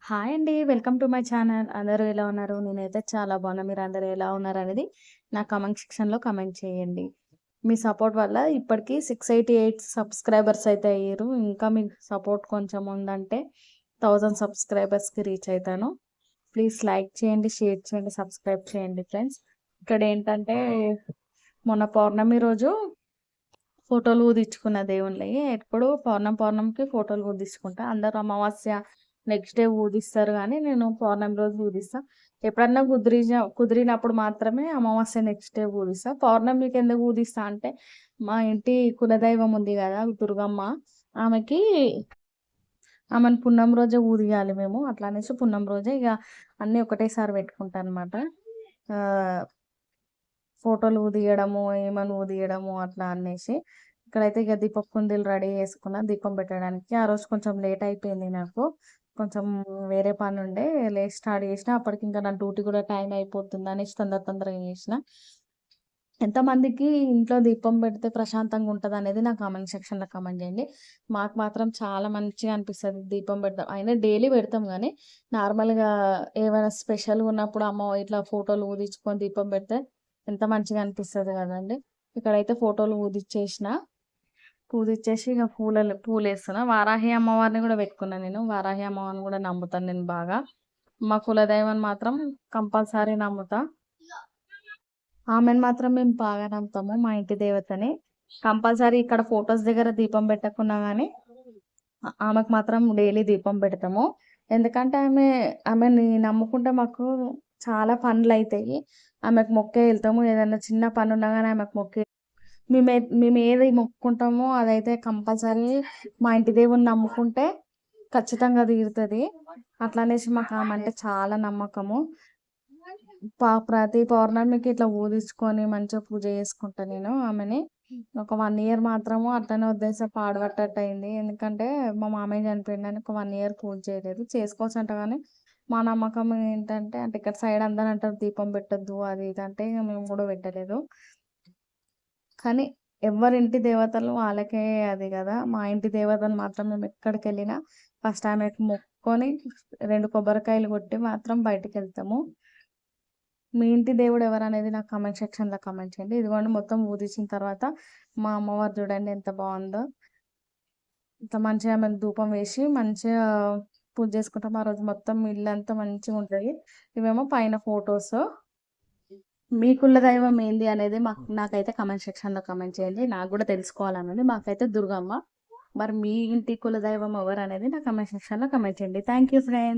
Hi అండి. Welcome to my channel. అందరూ ఎలా ఉన్నారు? నేనైతే చాలా బాగున్నా. మీరందరూ ఎలా ఉన్నారనేది నా కామెంట్ సెక్షన్‌లో కామెంట్ చేయండి. మీ సపోర్ట్ వల్ల ఇప్పటికి 688 సబ్స్క్రైబర్స్ అయితే అయ్యారు. ఇంకా మీ సపోర్ట్ కొంచెం ఉందంటే 1000 సబ్స్క్రైబర్స్‌కి రీచ్ అయితాను. ప్లీజ్ లైక్ చేయండి, షేర్ చేయండి, సబ్స్క్రైబ్ చేయండి ఫ్రెండ్స్. ఇక్కడేంటంటే మొన్న పౌర్ణమి రోజు ఫోటోలు ఊదించుకున్న దేవుళ్ళయి. ఎప్పుడు పౌర్ణమికి ఫోటోలు ఊదించుకుంటా. అందరూ అమావాస్య నెక్స్ట్ డే ఊదిస్తారు గానీ, నేను పౌర్ణమి రోజు ఊదిస్తా. ఎప్పుడన్నా కుదిరినప్పుడు మాత్రమే అమావాస్య నెక్స్ట్ డే ఊదిస్తా. పౌర్ణమికి ఎందుకు ఊదిస్తా అంటే, మా ఇంటి కులదైవం ఉంది గదా! దుర్గమ్మ. ఆమెకి ఆమెను పున్నం రోజే ఊదియాలి మేము. అట్లా అనేసి పున్నం రోజే ఇగ అన్నీ ఒకటేసారి పెట్టుకుంటానన్నమాట. ఆహ్ ఫోటోలు ఊదియడము, ఏమని ఊదియడము అట్లా అనేసి. ఇక్కడైతే ఇక దీపపు కుందులు రెడీ చేసుకున్నా దీపం పెట్టడానికి. ఆ రోజు కొంచెం లేట్ అయిపోయింది నాకు. కొంచెం వేరే పనుండే లేసి స్టార్ట్ చేసినా. అప్పటికింక నా డ్యూటీ కూడా టైం అయిపోతుందనేసి తొందరగా చేసిన. ఎంతమందికి ఇంట్లో దీపం పెడితే ప్రశాంతంగా ఉంటదనేది నా కామెంట్ సెక్షన్‌లో కామెంట్ చేయండి. మాకు మాత్రం చాలా మంచిగా అనిపిస్తది దీపం పెడతాం. అయినా డైలీ పెడతాం గానీ, నార్మల్‌గా ఏమైనా స్పెషల్‌గా ఉన్నప్పుడు అమ్మ ఇట్లా ఫోటోలు ఊదించుకొని దీపం పెడితే ఎంత మంచిగా అనిపిస్తది గదండీ! ఇక్కడైతే ఫోటోలు ఊదిచ్చేసిన. పూజిచ్చేసి ఇక పూలేస్తున్నా. వారాహి అమ్మవారిని గూడా పెట్టుకున్నా నేను. వారాహి అమ్మవారిని గూడా నమ్ముతాను నేను బాగా. మా కులదైవాన్ని మాత్రం కంపల్సరీ నమ్ముతా. ఆమెను మాత్రం మేము బాగా నమ్ముతాము. మా ఇంటి దేవతని. కంపల్సరీ ఇక్కడ ఫోటోస్ దగ్గర దీపం పెట్టకున్నా గానీ, ఆమెకు మాత్రం డైలీ దీపం పెడతాము. ఎందుకంటే ఆమెని నమ్ముకుంటే మాకు చాలా పనులైతాయి. ఆమెకు మొక్కే ఎళ్తాము. ఏదన్నా చిన్న పనున్నా గానీ ఆమెకు మొక్కి మేము ఏది మొక్కుకుంటామో అదైతే కంపల్సరీ మా ఇంటి దేవుడిని నమ్ముకుంటే ఖచ్చితంగా తీరుతది. అట్లా అనేసి మాకు ఆమంటే చాలా నమ్మకము. ప్రతి పౌర్ణమికి ఇట్లా ఊదించుకొని మంచిగా పూజ చేసుకుంటా నేను ఆమెని. ఒక 1 ఇయర్ మాత్రము అట్లనే వదిలేసా పాడుపడ్డట్టయింది. ఎందుకంటే మా మామయ్య చనిపోయిండని ఒక 1 ఇయర్ పూజ చేయలేదు. చేసుకోవచ్చంట గానీ మా నమ్మకం ఏంటంటే అంటే ఇక్కడ సైడ్ అందరూ అంటారు దీపం పెట్టొద్దు అది ఇది అంటే ఇగ మేము గూడా పెట్టలేదు. కానీ ఎవ్వరింటి దేవతలు వాళ్ళకే అది గదా! మా ఇంటి దేవతను మాత్రం మేము ఎక్కడికెళ్ళినా ఫస్ట్ ఆమెకు మొక్కుకొని 2 కొబ్బరికాయలు కొట్టి మాత్రం బయటికెళ్తాము. మీ ఇంటి దేవుడు ఎవరనేది నాకు కామెంట్ సెక్షన్‌లో కామెంట్ చేయండి. ఇదిగోండి మొత్తం ఊదించిన తర్వాత మా అమ్మవారు చూడండి ఎంత బావుందో. ఇంత మంచిగా ఆమెకు ధూపం వేసి మంచిగా పూజ చేసుకుంటాం. ఆ రోజు మొత్తం ఇల్లంతా మంచిగుంటది. ఇవేమో పైన ఫోటోస్. మీ కుల దైవం ఏంది అనేది నాకైతే కామెంట్ సెక్షన్‌లో కామెంట్ చేయండి. నాకు గూడా తెలుసుకోవాలనుంది. మాకైతే దుర్గమ్మ. మరి మీ ఇంటి కుల దైవం ఎవరనేది నా కామెంట్ సెక్షన్‌లో కామెంట్ చేయండి. Thank you friends.